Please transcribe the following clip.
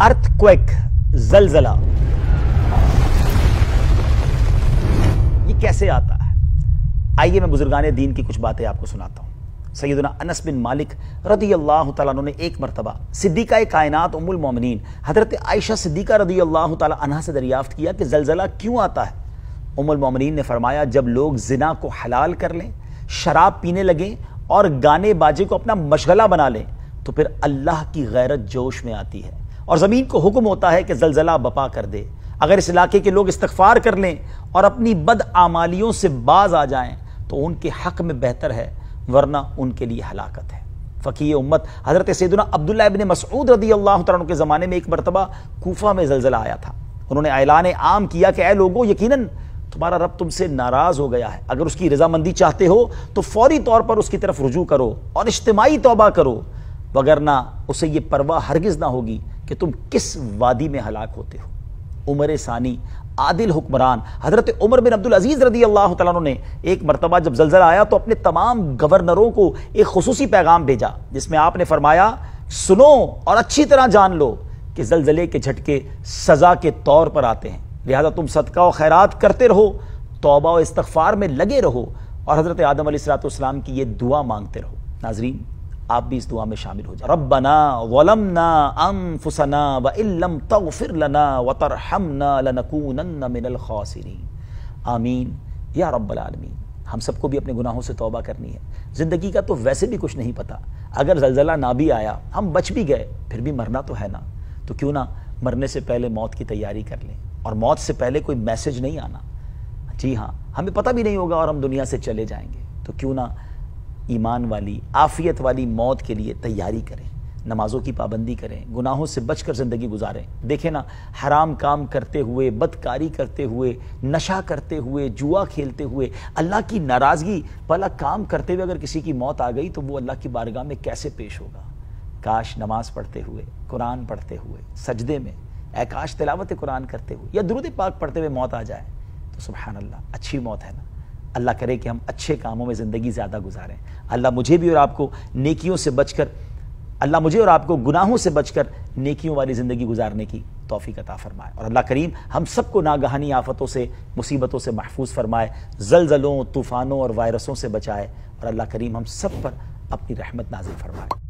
Earthquake, जलजला, ये कैसे आता है? आइए मैं बुजुर्गाने दीन की कुछ बातें आपको सुनाता हूं। सैयदना अनस बिन मालिक रदी अल्लाह तआला अन्हु ने एक मरतबा सिद्दीका कायनात उम्मुल मोमिनीन हजरत आयशा सिद्दीका रदी अल्लाह तआला अन्हा से दरियाफ्त किया कि जलजला क्यों आता है। उम्मुल मोमिनीन ने फरमाया, जब लोग जिना को हलाल कर लें, शराब पीने लगें और गाने बाजे को अपना मशगला बना लें, तो फिर अल्लाह की गैरत जोश में आती है और ज़मीन को हुक्म होता है कि जलजला बपा कर दे। अगर इस इलाके के लोग इस्तगफार कर लें और अपनी बदआमालियों से बाज आ जाएं तो उनके हक में बेहतर है, वरना उनके लिए हलाकत है। फ़कीह उम्मत हज़रत सैयदना अब्दुल्लाह इब्न मसऊद रदी अल्लाह तआला अन्हु के ज़माने में एक मरतबा कूफा में जलजला आया था। उन्होंने ऐलान आम किया कि ऐ लोगों, यकीनन तुम्हारा रब तुमसे नाराज हो गया है। अगर उसकी रजामंदी चाहते हो तो फौरी तौर पर उसकी तरफ रुजू करो और इज्तिमाई तौबा करो, वगरना उसे ये परवाह हरगिज ना होगी कि तुम किस वादी में हलाक होते हो। उमर सानी आदिल हुक्मरान हजरत उमर बिन अब्दुल अजीज रदी अल्लाह तआला अन्हु ने एक मरतबा जब जलजला आया तो अपने तमाम गवर्नरों को एक खुसूसी पैगाम भेजा, जिसमें आपने फरमाया, सुनो और अच्छी तरह जान लो कि जलजले के झटके सजा के तौर पर आते हैं, लिहाजा तुम सदका और खैरात करते रहो, तौबा और इस्तगफार में लगे रहो और हजरत आदम अलैहिस्सलाम की ये दुआ मांगते रहो। नाजरीन, आप भी इस दुआ में शामिल हो जाए। रब्बना ज़लमना अनफुसना व इल्लम तग़फिर लना व तरहमना लनकूनन्ना मिनल खासिरीन। आमीन या रब्बल आलमीन। हम सबको भी अपने गुनाहों से तौबा करनी है। ज़िंदगी का तो वैसे भी कुछ नहीं पता, अगर जलजला ना भी आया, हम बच भी गए, फिर भी मरना तो है ना, तो क्यों ना मरने से पहले मौत की तैयारी कर लें। और मौत से पहले कोई मैसेज नहीं आना, जी हाँ, हमें पता भी नहीं होगा और हम दुनिया से चले जाएंगे, तो क्यों ना ईमान वाली आफियत वाली मौत के लिए तैयारी करें, नमाजों की पाबंदी करें, गुनाहों से बचकर ज़िंदगी गुजारें। देखें ना, हराम काम करते हुए, बदकारी करते हुए, नशा करते हुए, जुआ खेलते हुए, अल्लाह की नाराज़गी वाला काम करते हुए अगर किसी की मौत आ गई तो वो अल्लाह की बारगाह में कैसे पेश होगा। काश नमाज पढ़ते हुए, कुरान पढ़ते हुए, सजदे में काश तिलावत कुरान करते हुए या दुरूद पाक पढ़ते हुए मौत आ जाए, तो सुभान अल्लाह, अच्छी मौत है ना। अल्लाह करे कि हम अच्छे कामों में ज़िंदगी ज़्यादा गुजारें। अल्लाह मुझे भी और आपको नेकियों से बचकर, अल्लाह मुझे और आपको गुनाहों से बचकर नेकियों वाली ज़िंदगी गुजारने की तौफीक अता फरमाए। और अल्लाह करीम हम सबको नागहानी आफतों से, मुसीबतों से महफूज फरमाए, ज़लज़लों, तूफ़ानों और वायरसों से बचाए, और अल्लाह करीम हम सब पर अपनी रहमत नाज़िल फरमाए।